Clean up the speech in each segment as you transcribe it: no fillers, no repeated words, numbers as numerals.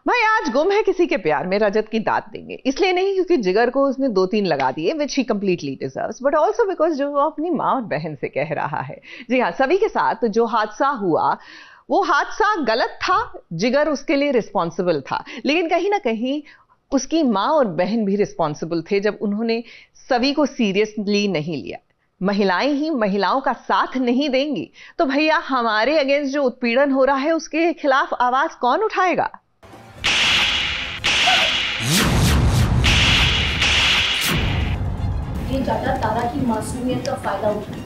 भाई आज गुम है किसी के प्यार में रजत की दाद देंगे, इसलिए नहीं क्योंकि जिगर को उसने 2-3 लगा दिए which he completely deserves, but also because जो वो अपनी माँ और बहन से कह रहा है। जी हाँ, सभी के साथ जो हादसा हुआ वो हादसा गलत था, जिगर उसके लिए रिस्पॉन्सिबल था, लेकिन कहीं ना कहीं उसकी माँ और बहन भी रिस्पॉन्सिबल थे जब उन्होंने सभी को सीरियसली नहीं लिया। महिलाएं ही महिलाओं का साथ नहीं देंगी तो भैया हमारे अगेंस्ट जो उत्पीड़न हो रहा है उसके खिलाफ आवाज कौन उठाएगा? ये ज्यादा तारा की मासूमियत का फायदा उठाए,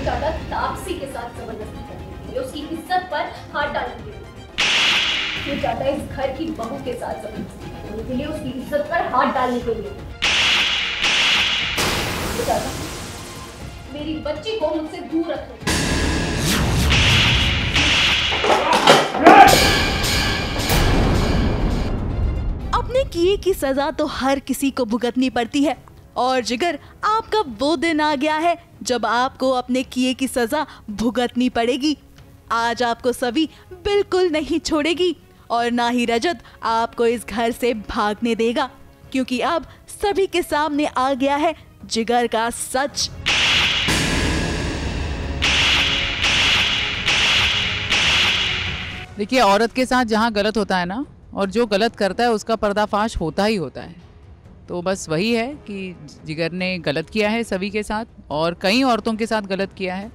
ज्यादा तापसी के साथ जबरदस्ती करने के लिए, उसकी इज्जत पर हाथ डालने के लिए, ये ज्यादा इस घर की बहू के साथ जबरदस्ती करने के लिए, उसकी इज्जत पर हाथ डालने के लिए, ये ज्यादा मेरी बच्ची को मुझसे दूर रखो। अपने किए की सजा तो हर किसी को भुगतनी पड़ती है और जिगर आपका वो दिन आ गया है जब आपको अपने किए की सजा भुगतनी पड़ेगी। आज आपको सभी बिल्कुल नहीं छोड़ेगी और ना ही रजत आपको इस घर से भागने देगा, क्योंकि अब सभी के सामने आ गया है जिगर का सच। देखिए, औरत के साथ जहाँ गलत होता है ना, और जो गलत करता है उसका पर्दाफाश होता ही होता है। तो बस वही है कि जिगर ने गलत किया है सभी के साथ और कई औरतों के साथ गलत किया है,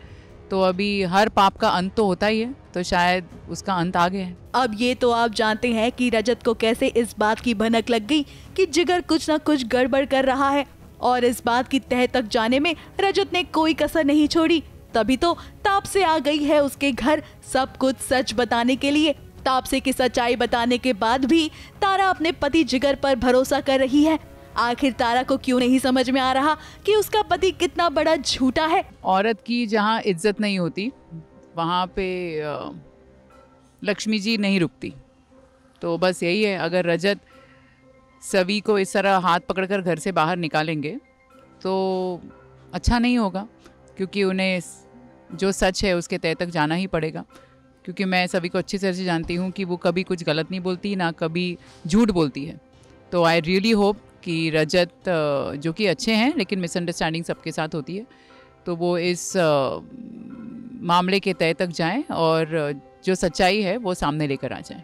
तो अभी हर पाप का अंत तो होता ही है, तो शायद उसका अंत आ गया है। अब ये तो आप जानते हैं कि रजत को कैसे इस बात की भनक लग गई कि जिगर कुछ न कुछ गड़बड़ कर रहा है और इस बात की तह तक जाने में रजत ने कोई कसर नहीं छोड़ी। तभी तो तापसे आ गई है उसके घर सब कुछ सच बताने के लिए। तापसे की सच्चाई बताने के बाद भी तारा अपने पति जिगर पर भरोसा कर रही है। आखिर तारा को क्यों नहीं समझ में आ रहा कि उसका पति कितना बड़ा झूठा है। औरत की जहाँ इज्जत नहीं होती वहाँ पे लक्ष्मी जी नहीं रुकती। तो बस यही है, अगर रजत सभी को इस तरह हाथ पकड़कर घर से बाहर निकालेंगे तो अच्छा नहीं होगा, क्योंकि उन्हें जो सच है उसके तह तक जाना ही पड़ेगा। क्योंकि मैं सभी को अच्छी तरह से जानती हूँ कि वो कभी कुछ गलत नहीं बोलती, ना कभी झूठ बोलती है। तो आई रियली होप कि रजत, जो कि अच्छे हैं लेकिन मिसअंडरस्टैंडिंग सबके साथ होती है, तो वो इस मामले के तह तक जाएं और जो सच्चाई है वो सामने लेकर आ जाएं।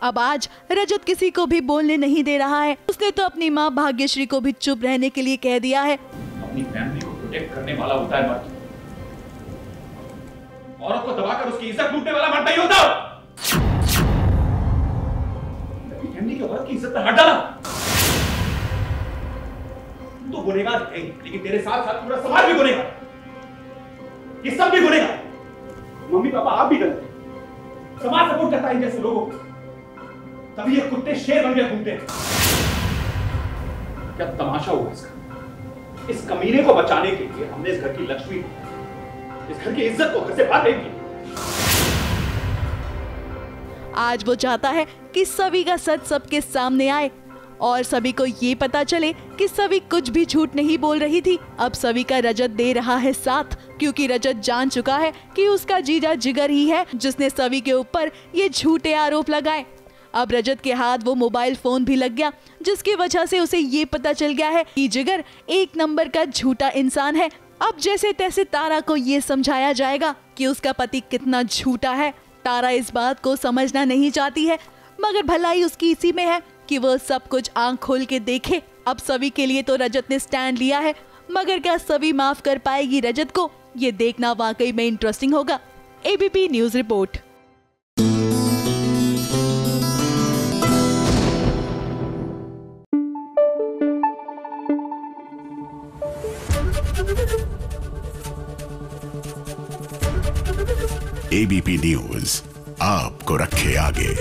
अब आज रजत किसी को भी बोलने नहीं दे रहा है। उसने तो अपनी माँ भाग्यश्री को भी चुप रहने के लिए कह दिया है। अपनी फैमिली को प्रोटेक्ट करने वाला होता है मर्द, औरत को दबाकर उसकी इज्जत लूटने वाला मर्द नहीं होता। फैमिली की औरत की इज्जत पर हाथ डाला तो गुनहगार है, लेकिन तेरे साथ साथ पूरा समाज भी गुनहगार, ये सब भी गुनहगार। मम्मी पापा आप भी गलत हैं, समाज सपोर्ट करता है जैसे लोगों को, तभी ये कुत्ते शेर बन के घूमते हैं। क्या तमाशा हुआ इसका? इस कमीने को बचाने के लिए हमने इस घर की लक्ष्मी, इस घर की इज्जत को घर से बाहर फेंक दिया। आज वो चाहता है कि सभी का सच सबके सामने आए और सभी को ये पता चले कि सभी कुछ भी झूठ नहीं बोल रही थी। अब सभी का रजत दे रहा है साथ, क्योंकि रजत जान चुका है कि उसका जीजा जिगर ही है जिसने सभी के ऊपर ये झूठे आरोप लगाए। अब रजत के हाथ वो मोबाइल फोन भी लग गया, जिसकी वजह से उसे ये पता चल गया है कि जिगर एक नंबर का झूठा इंसान है। अब जैसे तैसे तारा को ये समझाया जाएगा कि उसका पति कितना झूठा है। तारा इस बात को समझना नहीं चाहती है, मगर भलाई उसकी इसी में है कि वो सब कुछ आंख खोल के देखे। अब सभी के लिए तो रजत ने स्टैंड लिया है, मगर क्या सभी माफ कर पाएगी रजत को? ये देखना वाकई में इंटरेस्टिंग होगा। ABP news report. ABP news आपको रखे आगे।